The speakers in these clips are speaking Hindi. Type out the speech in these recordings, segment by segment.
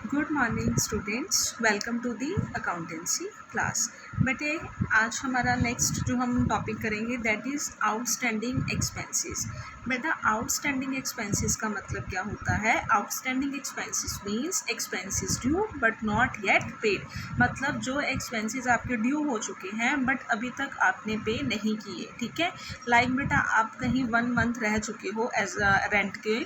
Good morning students, welcome to the accountancy class. बेटे आज हमारा नेक्स्ट जो हम टॉपिक करेंगे दैट इज़ आउटस्टैंडिंग एक्सपेंसेस। बेटा आउटस्टैंडिंग एक्सपेंसेस का मतलब क्या होता है? Outstanding expenses means expenses due but not yet paid. मतलब जो एक्सपेंसेस आपके ड्यू हो चुके हैं बट अभी तक आपने पे नहीं किए। ठीक है, लाइक बेटा आप कहीं 1 मंथ रह चुके हो एज रेंट के,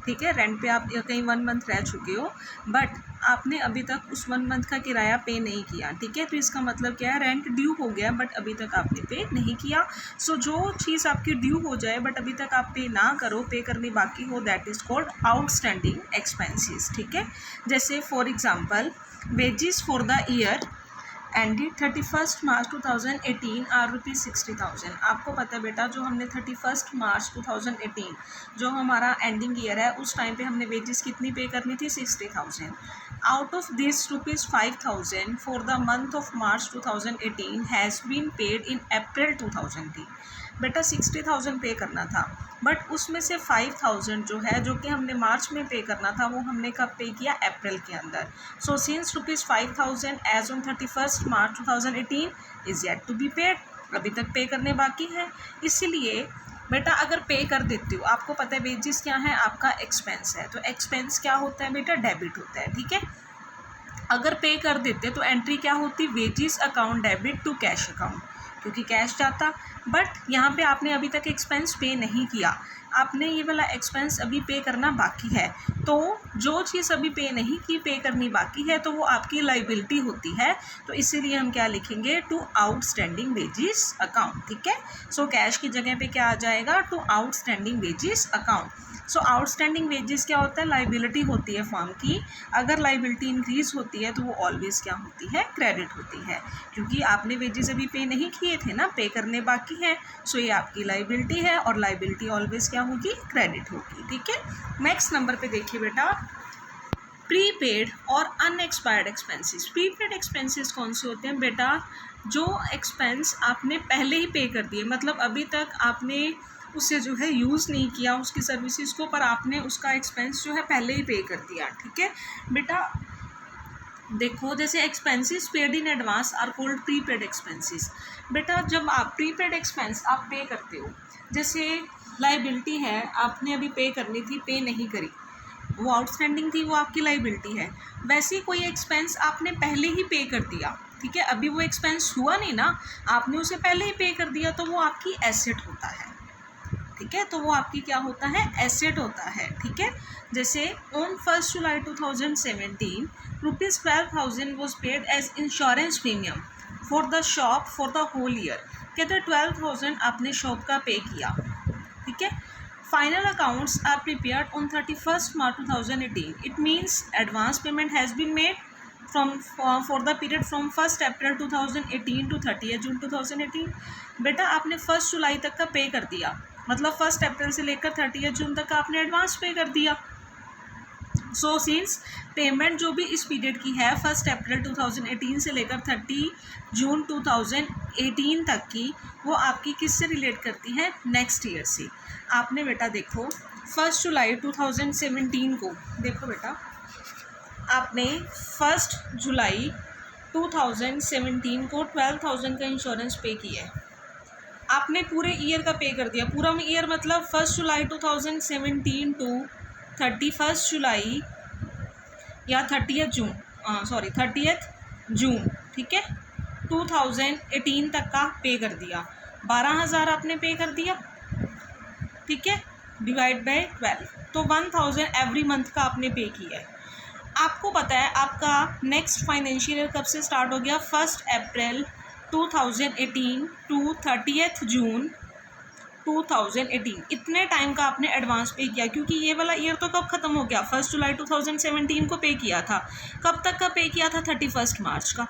ठीक है, रेंट पे आप कहीं 1 मंथ रह चुके हो बट आपने अभी तक उस 1 मंथ का किराया पे नहीं किया। ठीक है, तो इसका मतलब क्या है? रेंट ड्यू हो गया बट अभी तक आपने पे नहीं किया। सो जो चीज़ आपकी ड्यू हो जाए बट अभी तक आप पे ना करो, पे करनी बाकी हो, that is called outstanding expenses. ठीक है, जैसे for example wages for the year ended 31 March 2018 are ₹60,000। आपको पता है बेटा जो हमने 31 मार्च 2018 जो हमारा एंडिंग ईयर है उस टाइम पे हमने वेजेस कितनी पे करनी थी? 60,000। Out of this ₹5,000 for the month of March 2018 has been paid in April 2018। बेटा 60,000 पे करना था बट उसमें से 5,000 जो है जो कि हमने मार्च में पे करना था वो हमने कब पे किया? अप्रैल के अंदर। So since ₹5,000 as on 31 March 2018 is yet to be paid, अभी तक पे करने बाकी है। इसीलिए बेटा अगर पे कर देते हो, आपको पता है वेजेस क्या है? आपका एक्सपेंस है। तो एक्सपेंस क्या होता है बेटा? डेबिट होता है। ठीक है, अगर पे कर देते तो एंट्री क्या होती? Wages account debit to cash account, क्योंकि कैश जाता। बट यहाँ पे आपने अभी तक एक्सपेंस पे नहीं किया, आपने ये वाला एक्सपेंस अभी पे करना बाकी है। तो जो चीज़ अभी पे नहीं की, पे करनी बाकी है, तो वो आपकी लाइबिलिटी होती है। तो इसीलिए हम क्या लिखेंगे? To outstanding wages account. ठीक है, सो कैश की जगह पे क्या आ जाएगा? To outstanding wages account. So outstanding wages क्या होता है? लाइबिलिटी होती है फर्म की। अगर लाइबिलिटी इंक्रीज होती है तो वो ऑलवेज क्या होती है? क्रेडिट होती है, क्योंकि आपने वेजेस अभी पे नहीं किए थे ना, पे करने बाकी है। सो ये आपकी लाइबिलिटी है और लाइबिलिटी ऑलवेज क्या होगी? क्रेडिट होगी। ठीक है, नेक्स्ट नंबर पे देखिए बेटा, प्रीपेड और अनएक्सपायर्ड एक्सपेंसेस। प्रीपेड एक्सपेंसेस कौन से होते हैं बेटा? जो एक्सपेंस आपने पहले ही पे कर दिए, मतलब अभी तक आपने उसे जो है यूज़ नहीं किया उसकी सर्विसेज को, पर आपने उसका एक्सपेंस जो है पहले ही पे कर दिया। ठीक है बेटा, देखो जैसे expenses paid in advance are called prepaid expenses. बेटा जब आप प्रीपेड एक्सपेंस आप पे करते हो, जैसे लाइबिलिटी है आपने अभी पे करनी थी, पे नहीं करी, वो आउटस्टैंडिंग थी, वो आपकी लाइबिलिटी है। वैसे ही कोई एक्सपेंस आपने पहले ही पे कर दिया, ठीक है, अभी वो एक्सपेंस हुआ नहीं ना, आपने उसे पहले ही पे कर दिया, तो वो आपकी एसेट होता है। ठीक है, तो वो आपकी क्या होता है? एसेट होता है। ठीक है, जैसे on 1 July 2017 ₹12,000 was paid as insurance premium for the shop for the whole year. कहते हैं 12,000 आपने शॉप का पे किया। ठीक है, final accounts are prepared on 31 March 2018। It means advance payment has been made from for the period from 1 April 2018 to 30 June 2018। बेटा आपने 1 जुलाई तक का पे कर दिया, मतलब 1 अप्रैल से लेकर 30 जून तक का आपने एडवांस पे कर दिया। सो सिंस पेमेंट जो भी इस पीरियड की है 1 अप्रैल 2018 से लेकर 30 जून 2018 तक की, वो आपकी किससे रिलेट करती है? नेक्स्ट ईयर से। आपने बेटा देखो 1 जुलाई 2017 को, देखो बेटा आपने 1 जुलाई 2017 को 12,000 का इंश्योरेंस पे किया है, आपने पूरे ईयर का पे कर दिया। पूरा ईयर मतलब 1 जुलाई 2017 टू 31 जुलाई या 30 जून, 30 जून, ठीक है, 2018 तक का पे कर दिया। 12,000 आपने पे कर दिया। ठीक है, डिवाइड बाय 12, तो 1,000 एवरी मंथ का आपने पे किया है। आपको पता है आपका नेक्स्ट फाइनेंशियल ईयर कब से स्टार्ट हो गया? 1 अप्रैल 2018 टू 30 जून 2018। इतने टाइम का आपने एडवांस पे किया, क्योंकि ये वाला ईयर तो कब ख़त्म हो गया? 1 जुलाई 2017 को पे किया था। कब तक का पे किया था? 31 मार्च का।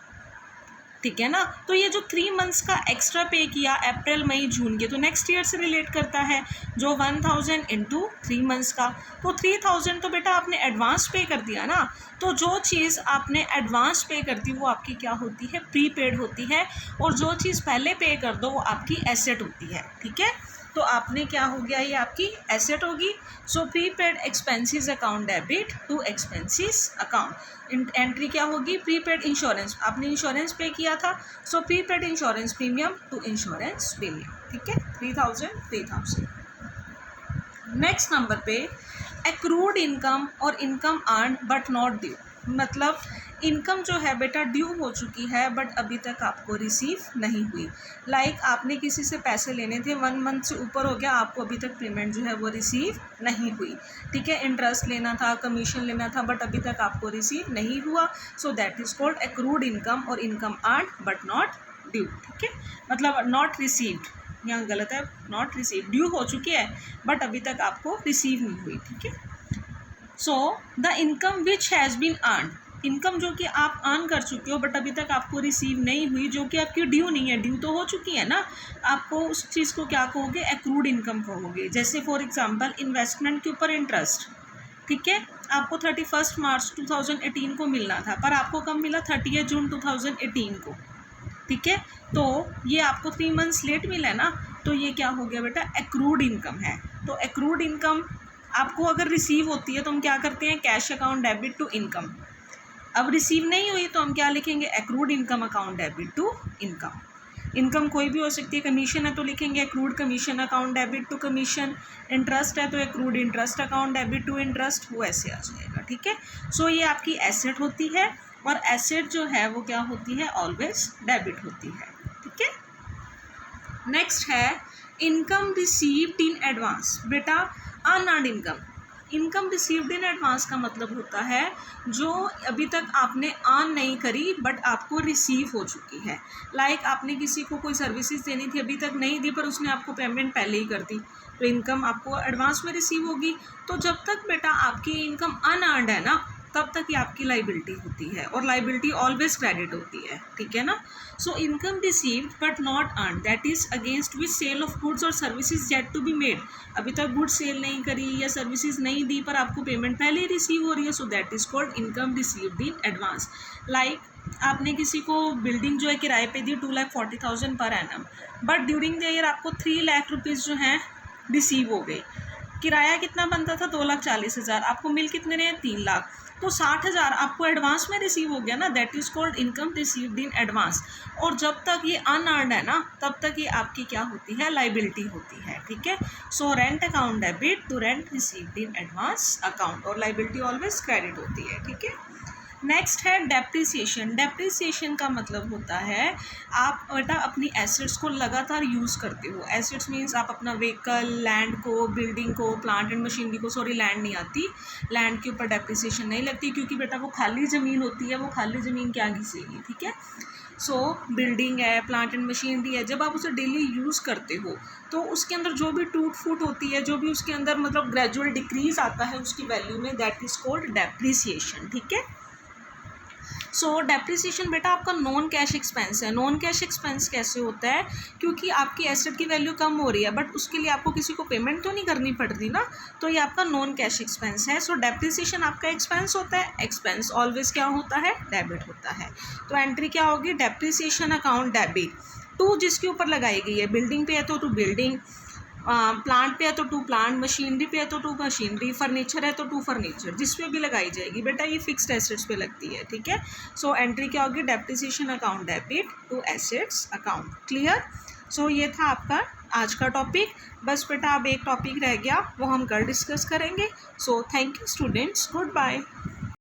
ठीक है ना, तो ये जो 3 मंथ्स का एक्स्ट्रा पे किया अप्रैल मई जून के, तो नेक्स्ट ईयर से रिलेट करता है, जो 1,000 इंटू 3 मंथ्स का, तो 3,000 तो बेटा आपने एडवांस पे कर दिया ना। तो जो चीज़ आपने एडवांस पे कर दी वो आपकी क्या होती है? प्रीपेड होती है, और जो चीज़ पहले पे कर दो वो आपकी एसेट होती है। ठीक है, तो आपने क्या हो गया, ये आपकी एसेट होगी। So prepaid expenses account debit to expenses account. Entry क्या होगी, प्रीपेड इंश्योरेंस, आपने इंश्योरेंस पे किया था, so prepaid insurance premium to insurance premium, ठीक है, 3000। नेक्स्ट नंबर पे एक्रूड इनकम और income earn but not due, मतलब इनकम जो है बेटा ड्यू हो चुकी है बट अभी तक आपको रिसीव नहीं हुई। लाइक आपने किसी से पैसे लेने थे, 1 मंथ से ऊपर हो गया, आपको अभी तक पेमेंट जो है वो रिसीव नहीं हुई, ठीक है। इंटरेस्ट लेना था, कमीशन लेना था, बट अभी तक आपको रिसीव नहीं हुआ, so that is called accrued income और income earn but not due, ठीक है। मतलब नॉट रिसीव्ड, यहाँ गलत है, नॉट रिसीव, ड्यू हो चुकी है बट अभी तक आपको रिसीव नहीं हुई, ठीक है। So the income which has been earn, income जो कि आप अर्न कर चुके हो बट अभी तक आपको रिसीव नहीं हुई, जो कि आपकी ड्यू नहीं है, ड्यू तो हो चुकी है ना, आपको उस चीज़ को क्या कहोगे, एक्रूड इनकम कहोगे। जैसे फॉर एग्जांपल इन्वेस्टमेंट के ऊपर इंटरेस्ट, ठीक है, आपको 31 मार्च 2018 को मिलना था, पर आपको कब मिला, 30 जून 2018 को, ठीक है। तो ये आपको 3 मंथ्स लेट मिला है ना, तो ये क्या हो गया बेटा, एक्रूड इनकम है। तो एक्रूड इनकम आपको अगर रिसीव होती है तो हम क्या करते हैं, cash account debit to income. अब रिसीव नहीं हुई तो हम क्या लिखेंगे, accrued income account debit to income. Income कोई भी हो सकती है, कमीशन है तो लिखेंगे accrued commission account debit to commission, interest है तो accrued interest account debit to interest, वो ऐसे आ जाएगा, ठीक है। सो ये आपकी एसेट होती है और एसेट जो है वो क्या होती है, ऑलवेज डेबिट होती है, ठीक है। नेक्स्ट है इनकम रिसीव्ड इन एडवांस। बेटा unearned income, income received in advance का मतलब होता है जो अभी तक आपने अर्न नहीं करी बट आपको रिसीव हो चुकी है। लाइक आपने किसी को कोई सर्विसेज देनी थी, अभी तक नहीं दी, पर उसने आपको पेमेंट पहले ही कर दी, तो इनकम आपको एडवांस में रिसीव होगी। तो जब तक बेटा आपकी इनकम अनअर्न्ड है ना, तब तक ये आपकी लाइबिलिटी होती है, और लाइबिलिटी ऑलवेज क्रेडिट होती है, ठीक है ना। So income received but not earn, that is against which sale of goods और services yet to be made, अभी तक गुड्स सेल नहीं करी या सर्विसेज नहीं दी पर आपको पेमेंट पहले ही रिसीव हो रही है, so that is called income received in advance. Like आपने किसी को बिल्डिंग जो है किराए पे दी 2,40,000 per annum, but during the year आपको 3 लाख रुपीज़ जो हैं रिसीव हो गए। किराया कितना बनता था, 2,40,000, आपको मिल कितने रहे, 3 लाख, तो 60,000 आपको एडवांस में रिसीव हो गया ना, that is called income received in advance. और जब तक ये अनअर्न्ड है ना, तब तक ये आपकी क्या होती है, लाइबिलिटी होती है, ठीक है। So rent account debit to rent received in advance account, और लाइबिलिटी ऑलवेज क्रेडिट होती है, ठीक है। नेक्स्ट है डेप्रिसिएशन। डेप्रिसिएशन का मतलब होता है आप बेटा अपनी एसेट्स को लगातार यूज़ करते हो। एसेट्स मीन्स आप अपना व्हीकल, लैंड को, बिल्डिंग को, प्लांट एंड मशीनरी को, सॉरी लैंड नहीं आती, लैंड के ऊपर डेप्रिसिएशन नहीं लगती क्योंकि बेटा वो खाली ज़मीन होती है, वो खाली ज़मीन क्या घिसेगी, ठीक है। सो बिल्डिंग है, प्लांट एंड मशीनरी है, जब आप उसे डेली यूज़ करते हो तो उसके अंदर जो भी टूट फूट होती है, जो भी उसके अंदर मतलब ग्रेजुअल डिक्रीज आता है उसकी वैल्यू में, दैट इज़ कॉल्ड डेप्रिसिएशन, ठीक है। सो डेप्रिसिएशन बेटा आपका नॉन कैश एक्सपेंस है। नॉन कैश एक्सपेंस कैसे होता है, क्योंकि आपकी एसेट की वैल्यू कम हो रही है बट उसके लिए आपको किसी को पेमेंट तो नहीं करनी पड़ रही ना, तो ये आपका नॉन कैश एक्सपेंस है। सो डेप्रिसिएशन आपका एक्सपेंस होता है, एक्सपेंस ऑलवेज क्या होता है, डेबिट होता है। तो एंट्री क्या होगी, डेप्रिसिएशन अकाउंट डेबिट टू जिसके ऊपर लगाई गई है, बिल्डिंग पे है तो टू बिल्डिंग, प्लांट पे है तो टू प्लांट, मशीनरी पे है तो टू मशीनरी, फर्नीचर है तो टू फर्नीचर, जिस पे भी लगाई जाएगी बेटा ये फिक्स्ड एसेट्स पे लगती है, ठीक है। सो एंट्री क्या होगी, depreciation account debit to assets account, clear. So ये था आपका आज का टॉपिक। बस बेटा अब एक टॉपिक रह गया, वो हम कल डिस्कस करेंगे। So thank you students, good bye.